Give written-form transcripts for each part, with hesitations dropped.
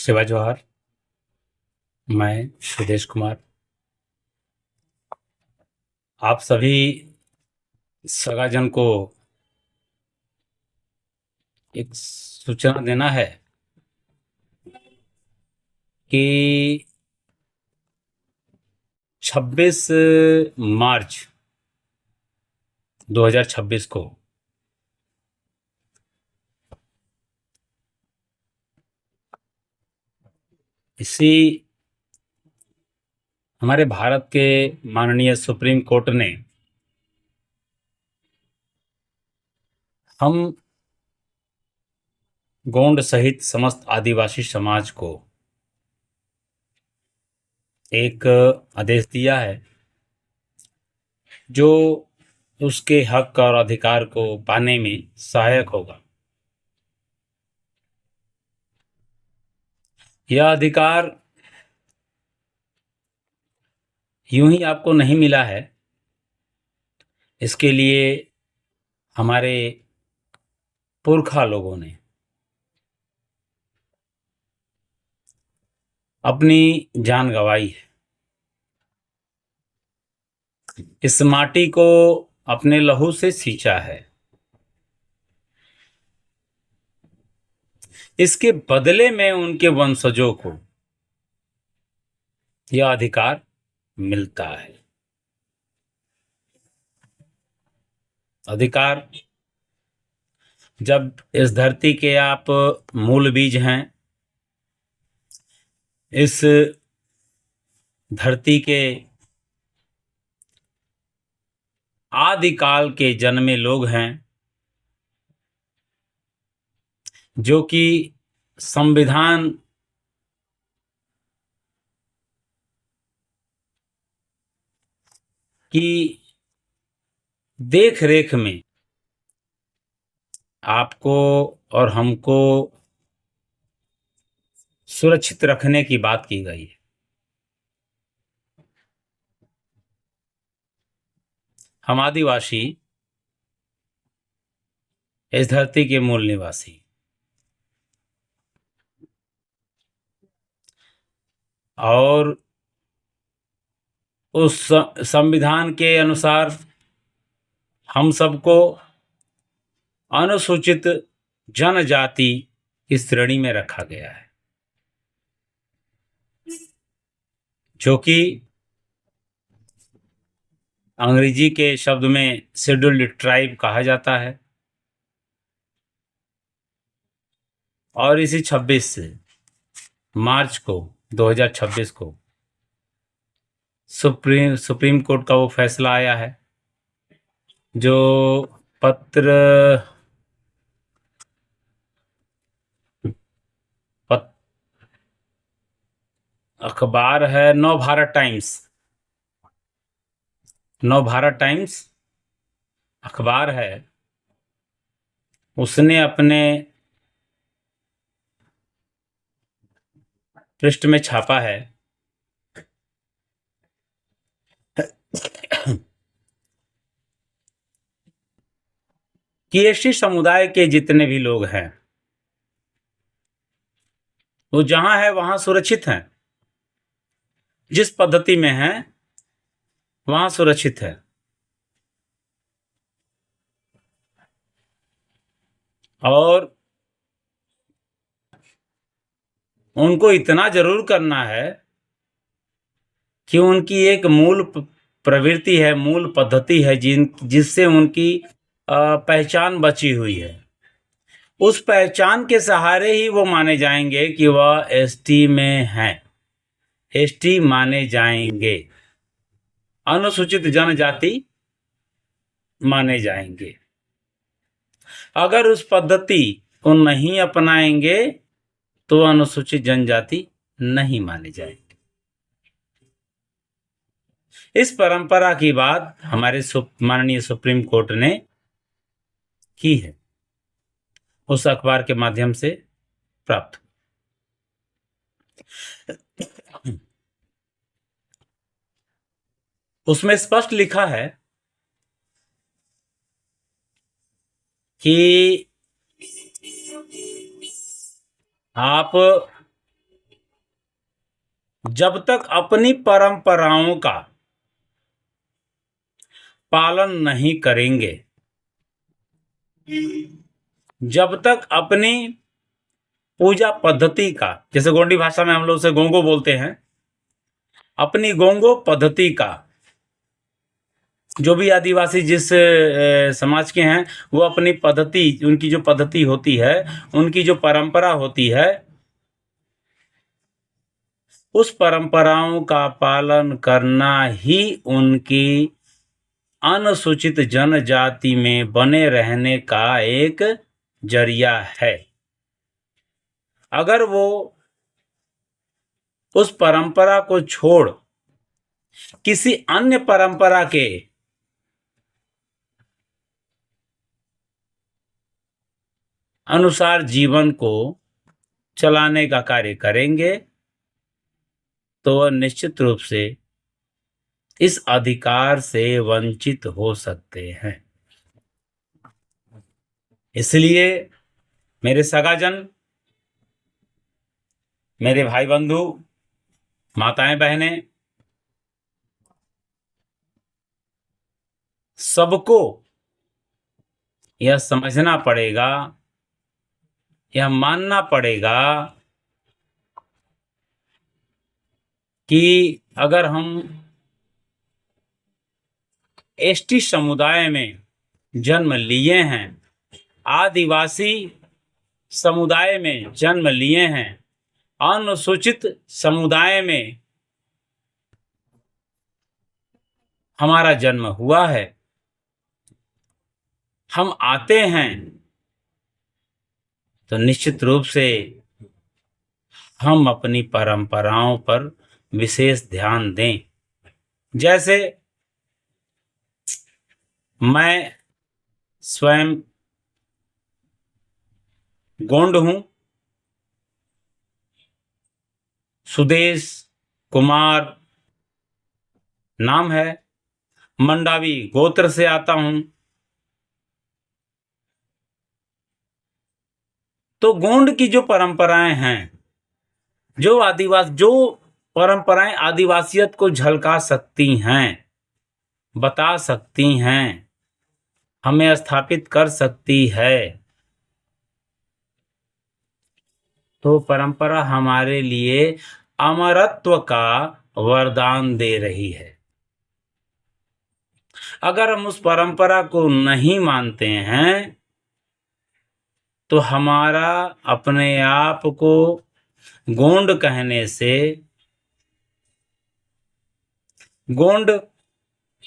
शिवा जवाहर। मैं सुदेश कुमार। आप सभी सगाजन को एक सूचना देना है कि 26 मार्च 2026 को इसी हमारे भारत के माननीय सुप्रीम कोर्ट ने हम गोंड सहित समस्त आदिवासी समाज को एक आदेश दिया है जो उसके हक और अधिकार को पाने में सहायक होगा। यह अधिकार यूं ही आपको नहीं मिला है। इसके लिए हमारे पुरखा लोगों ने अपनी जान गंवाई है। इस माटी को अपने लहू से सींचा है। इसके बदले में उनके वंशजों को यह अधिकार मिलता है। अधिकार, जब इस धरती के आप मूल बीज हैं, इस धरती के आदिकाल के जन्मे लोग हैं, जो कि संविधान की देख रेख में आपको और हमको सुरक्षित रखने की बात की गई है। हम आदिवासी, इस धरती के मूल निवासी, और उस संविधान के अनुसार हम सबको अनुसूचित जनजाति की श्रेणी में रखा गया है, जो कि अंग्रेजी के शब्द में शेड्यूल्ड ट्राइब कहा जाता है। और इसी 26 मार्च को 2026 को सुप्रीम कोर्ट का वो फैसला आया है, जो पत्र अखबार है नवभारत टाइम्स। नवभारत टाइम्स अखबार है, उसने अपने पृष्ठ में छापा है कि एसटी समुदाय के जितने भी लोग हैं वो जहां है वहां सुरक्षित हैं। जिस पद्धति में हैं वहां सुरक्षित है। और उनको इतना जरूर करना है कि उनकी एक मूल प्रवृत्ति है, मूल पद्धति है, जिससे उनकी पहचान बची हुई है। उस पहचान के सहारे ही वो माने जाएंगे कि वह एसटी में हैं, एसटी माने जाएंगे, अनुसूचित जनजाति माने जाएंगे। अगर उस पद्धति को नहीं अपनाएंगे तो अनुसूचित जनजाति नहीं माने जाएंगे। इस परंपरा की बात हमारे माननीय सुप्रीम कोर्ट ने की है, उस अखबार के माध्यम से प्राप्त। उसमें स्पष्ट लिखा है कि आप जब तक अपनी परंपराओं का पालन नहीं करेंगे, जब तक अपनी पूजा पद्धति का, जैसे गोंडी भाषा में हम लोग उसे गोंगो बोलते हैं, अपनी गोंगो पद्धति का, जो भी आदिवासी जिस समाज के हैं वो अपनी पद्धति, उनकी जो पद्धति होती है, उनकी जो परंपरा होती है, उस परंपराओं का पालन करना ही उनकी अनुसूचित जनजाति में बने रहने का एक जरिया है। अगर वो उस परंपरा को छोड़ किसी अन्य परंपरा के अनुसार जीवन को चलाने का कार्य करेंगे तो वह निश्चित रूप से इस अधिकार से वंचित हो सकते हैं। इसलिए मेरे सगाजन, मेरे भाई बंधु, माताएं बहनें, सबको यह समझना पड़ेगा, यह मानना पड़ेगा कि अगर हम एसटी समुदाय में जन्म लिए हैं, आदिवासी समुदाय में जन्म लिए हैं, अनुसूचित समुदाय में हमारा जन्म हुआ है, हम आते हैं, तो निश्चित रूप से हम अपनी परंपराओं पर विशेष ध्यान दें। जैसे मैं स्वयं गोंड हूं, सुदेश कुमार नाम है, मंडावी गोत्र से आता हूं, तो गोंड की जो परंपराएं हैं, जो परंपराएं आदिवासियत को झलका सकती हैं, बता सकती हैं, हमें स्थापित कर सकती है, तो परंपरा हमारे लिए अमरत्व का वरदान दे रही है। अगर हम उस परंपरा को नहीं मानते हैं तो हमारा अपने आप को गोंड कहने से, गोंड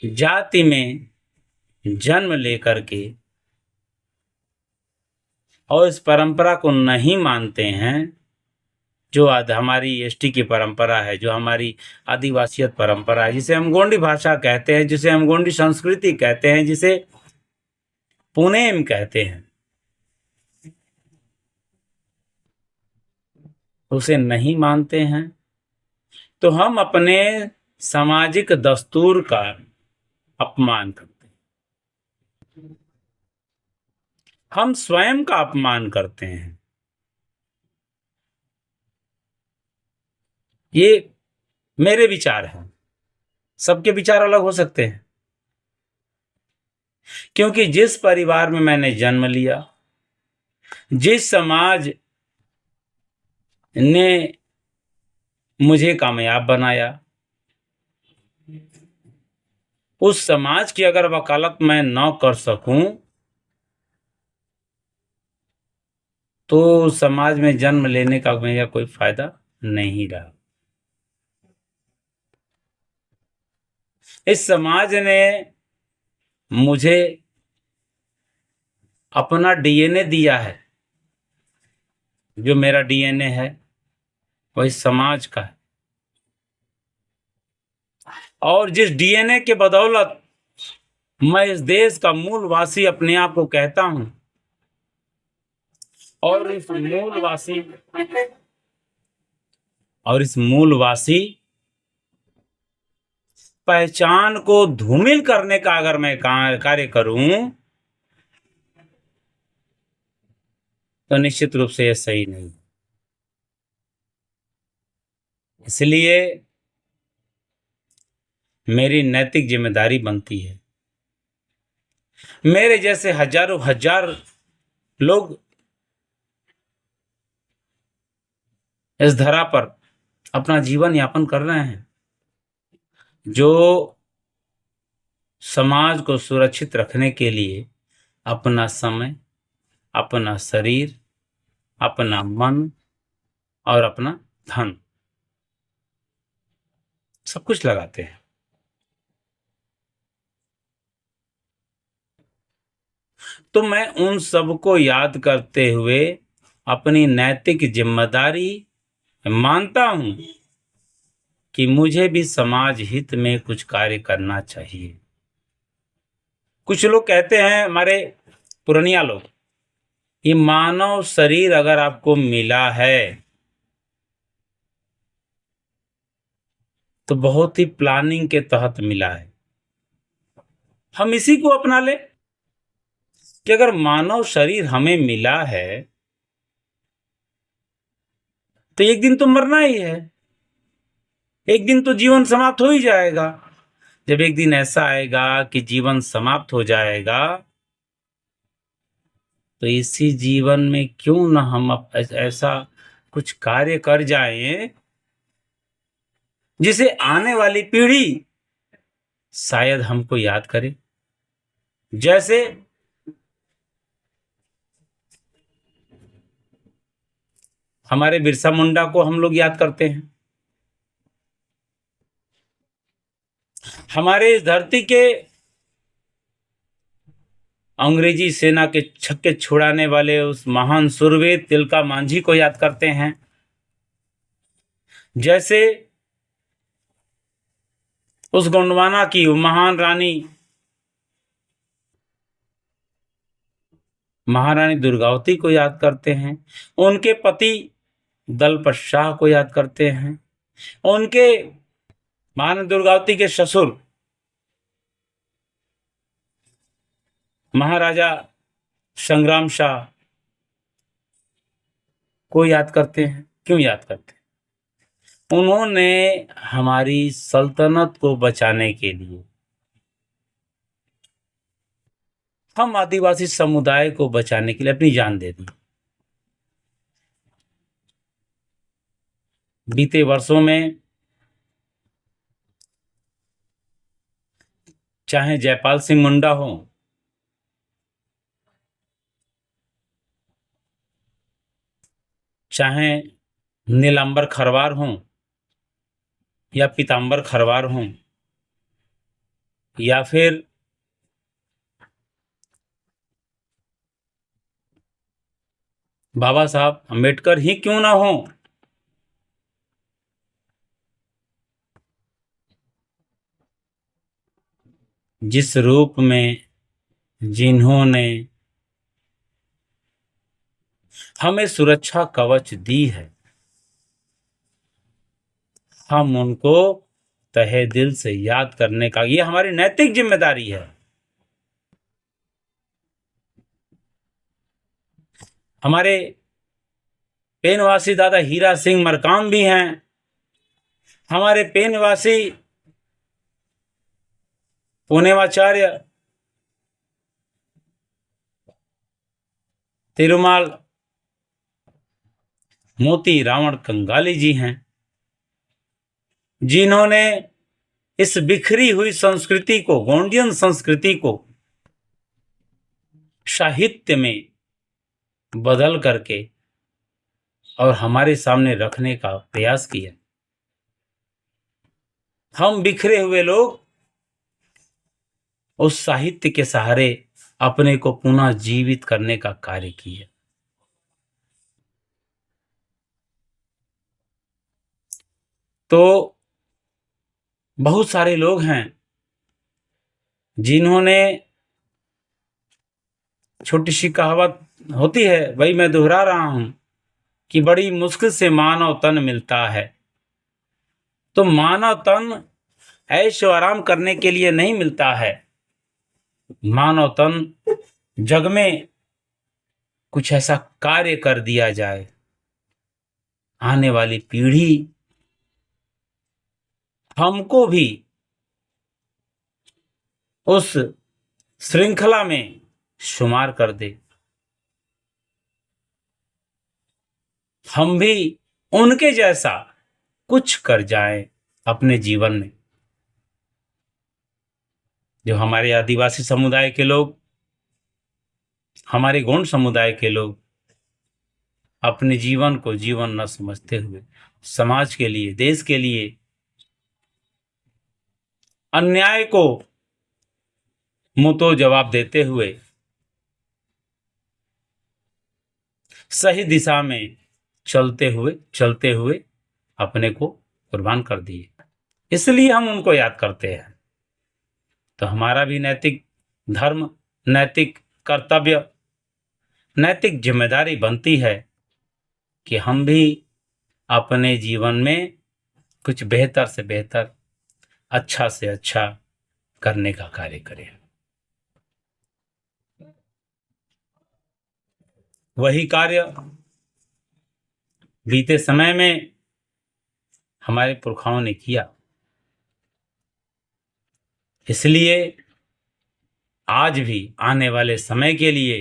जाति में जन्म लेकर के और इस परंपरा को नहीं मानते हैं, जो हमारी एसटी की परंपरा है, जो हमारी आदिवासियत परंपरा है, जिसे हम गोंडी भाषा कहते हैं, जिसे हम गोंडी संस्कृति कहते हैं, जिसे पुनेम कहते हैं, उसे नहीं मानते हैं, तो हम अपने सामाजिक दस्तूर का अपमान करते हैं, हम स्वयं का अपमान करते हैं। ये मेरे विचार हैं, सबके विचार अलग हो सकते हैं, क्योंकि जिस परिवार में मैंने जन्म लिया, जिस समाज ने मुझे कामयाब बनाया, उस समाज की अगर वकालत मैं न कर सकूं तो समाज में जन्म लेने का मेरा कोई फायदा नहीं रहा। इस समाज ने मुझे अपना डीएनए दिया है, जो मेरा डीएनए है वही समाज का है, और जिस डीएनए के बदौलत मैं इस देश का मूलवासी अपने आप को कहता हूं, और इस मूलवासी पहचान को धूमिल करने का अगर मैं कार्य करूं तो निश्चित रूप से यह सही नहीं। इसलिए मेरी नैतिक जिम्मेदारी बनती है, मेरे जैसे हजारों हजार लोग इस धरा पर अपना जीवन यापन कर रहे हैं, जो समाज को सुरक्षित रखने के लिए अपना समय, अपना शरीर, अपना मन और अपना धन सब कुछ लगाते हैं। तो मैं उन सबको याद करते हुए अपनी नैतिक जिम्मेदारी मानता हूं कि मुझे भी समाज हित में कुछ कार्य करना चाहिए। कुछ लोग कहते हैं, हमारे पुरनिया लोग, कि मानव शरीर अगर आपको मिला है तो बहुत ही प्लानिंग के तहत मिला है। हम इसी को अपना ले कि अगर मानव शरीर हमें मिला है तो एक दिन तो मरना ही है, एक दिन तो जीवन समाप्त हो ही जाएगा। जब एक दिन ऐसा आएगा कि जीवन समाप्त हो जाएगा, तो इसी जीवन में क्यों न हम ऐसा कुछ कार्य कर जाएं जिसे आने वाली पीढ़ी शायद हमको याद करे। जैसे हमारे बिरसा मुंडा को हम लोग याद करते हैं, हमारे इस धरती के अंग्रेजी सेना के छक्के छुड़ाने वाले उस महान सूरवीर तिलका मांझी को याद करते हैं। जैसे उस गोंडवाना की महान रानी महारानी दुर्गावती को याद करते हैं, उनके पति दलपत शाह को याद करते हैं, उनके महारानी दुर्गावती के ससुर महाराजा संग्राम शाह को याद करते हैं। क्यों याद करते हैं? उन्होंने हमारी सल्तनत को बचाने के लिए, हम आदिवासी समुदाय को बचाने के लिए अपनी जान दे दी। बीते वर्षों में चाहे जयपाल सिंह मुंडा हो, चाहे नीलांबर खरवार हो या पीतांबर खरवार हो, या फिर बाबा साहब अम्बेडकर ही क्यों ना हो, जिस रूप में जिन्होंने हमें सुरक्षा कवच दी है, हम उनको तहे दिल से याद करने का ये हमारी नैतिक जिम्मेदारी है। हमारे पेनवासी दादा हीरा सिंह मरकाम भी हैं, हमारे पेनवासी पूर्णिमाचार्य तिरुमाल मोती रावण कंगाली जी हैं, जिन्होंने इस बिखरी हुई संस्कृति को, गोंडियन संस्कृति को साहित्य में बदल करके और हमारे सामने रखने का प्रयास किया। हम बिखरे हुए लोग उस साहित्य के सहारे अपने को पुनः जीवित करने का कार्य किया। तो बहुत सारे लोग हैं जिन्होंने, छोटी सी कहावत होती है, वही मैं दोहरा रहा हूं, कि बड़ी मुश्किल से मानव तन मिलता है। तो मानव तन ऐश और आराम करने के लिए नहीं मिलता है, मानव तन जग में कुछ ऐसा कार्य कर दिया जाए, आने वाली पीढ़ी हमको भी उस श्रृंखला में शुमार कर दे, हम भी उनके जैसा कुछ कर जाएं अपने जीवन में। जो हमारे आदिवासी समुदाय के लोग, हमारे गौंड समुदाय के लोग अपने जीवन को जीवन न समझते हुए समाज के लिए, देश के लिए अन्याय को मुंहतोड़ जवाब देते हुए सही दिशा में चलते हुए अपने को कुर्बान कर दिए, इसलिए हम उनको याद करते हैं। तो हमारा भी नैतिक धर्म, नैतिक कर्तव्य, नैतिक जिम्मेदारी बनती है कि हम भी अपने जीवन में कुछ बेहतर से बेहतर, अच्छा से अच्छा करने का कार्य करें। वही कार्य बीते समय में हमारे पुरखाओं ने किया, इसलिए आज भी आने वाले समय के लिए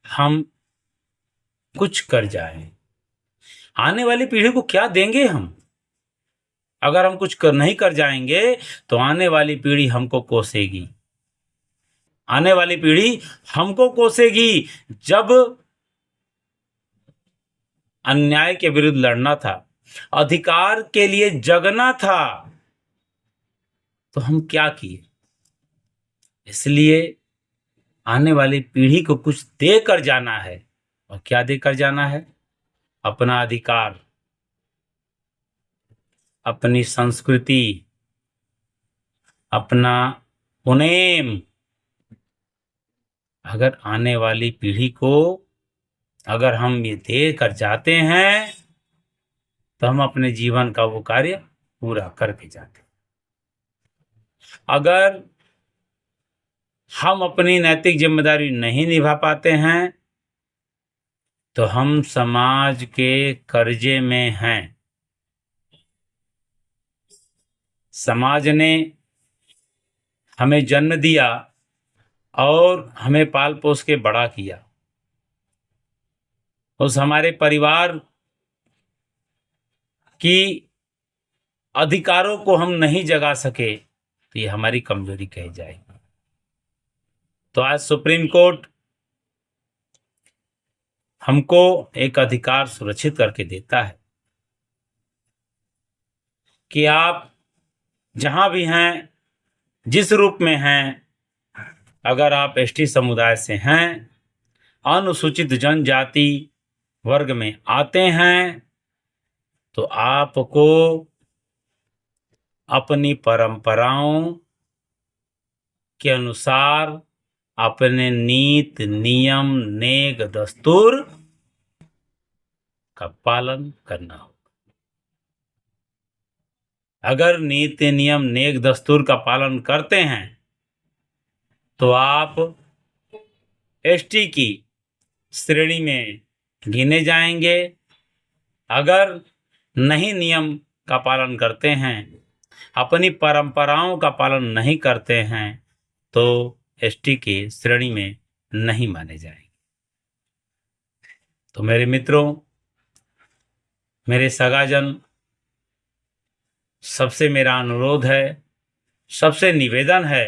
हम कुछ कर जाएं। आने वाली पीढ़ी को क्या देंगे हम? अगर हम कुछ नहीं कर जाएंगे तो आने वाली पीढ़ी हमको कोसेगी, आने वाली पीढ़ी हमको कोसेगी। जब अन्याय के विरुद्ध लड़ना था, अधिकार के लिए जगना था, तो हम क्या किए? इसलिए आने वाली पीढ़ी को कुछ देकर जाना है। और क्या देकर जाना है? अपना अधिकार, अपनी संस्कृति, अपना पुनेम। अगर आने वाली पीढ़ी को अगर हम ये दे कर जाते हैं तो हम अपने जीवन का वो कार्य पूरा करके जाते हैं। अगर हम अपनी नैतिक जिम्मेदारी नहीं निभा पाते हैं तो हम समाज के कर्जे में हैं। समाज ने हमें जन्म दिया और हमें पाल पोस के बड़ा किया। उस हमारे परिवार की अधिकारों को हम नहीं जगा सके तो ये हमारी कमजोरी कही जाएगी। तो आज सुप्रीम कोर्ट हमको एक अधिकार सुरक्षित करके देता है कि आप जहां भी हैं, जिस रूप में हैं, अगर आप एसटी समुदाय से हैं, अनुसूचित जनजाति वर्ग में आते हैं, तो आपको अपनी परंपराओं के अनुसार अपने नीति, नियम, नेग, दस्तूर का पालन करना होगा। अगर नीति, नियम, नेग, दस्तूर का पालन करते हैं तो आप एसटी की श्रेणी में गिने जाएंगे। अगर नहीं नियम का पालन करते हैं, अपनी परंपराओं का पालन नहीं करते हैं, तो एसटी की श्रेणी में नहीं माने जाएंगे। तो मेरे मित्रों, मेरे सगाजन, सबसे मेरा अनुरोध है, सबसे निवेदन है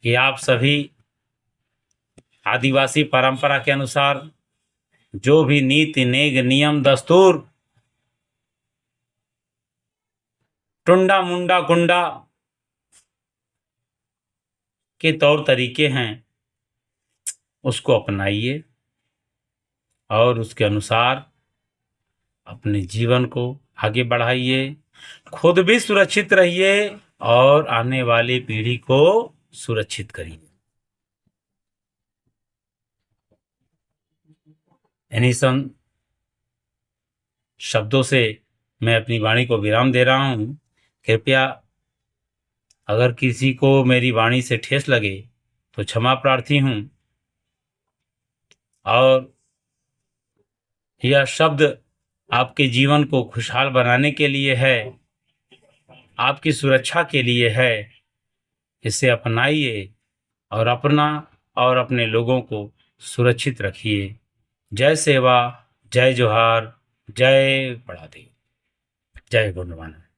कि आप सभी आदिवासी परंपरा के अनुसार जो भी नीति, नेग, नियम, दस्तूर, टुंडा मुंडा कुंडा के तौर तरीके हैं, उसको अपनाइए और उसके अनुसार अपने जीवन को आगे बढ़ाइए। खुद भी सुरक्षित रहिए और आने वाली पीढ़ी को सुरक्षित करिए। इन्हीं शब्दों से मैं अपनी वाणी को विराम दे रहा हूँ। कृपया अगर किसी को मेरी वाणी से ठेस लगे तो क्षमा प्रार्थी हूँ। और यह शब्द आपके जीवन को खुशहाल बनाने के लिए है। आपकी सुरक्षा के लिए है। इसे अपनाइए और अपना और अपने लोगों को सुरक्षित रखिए। जय सेवा, जय जोहार, जय बड़ा देव, जय गुरुनानक।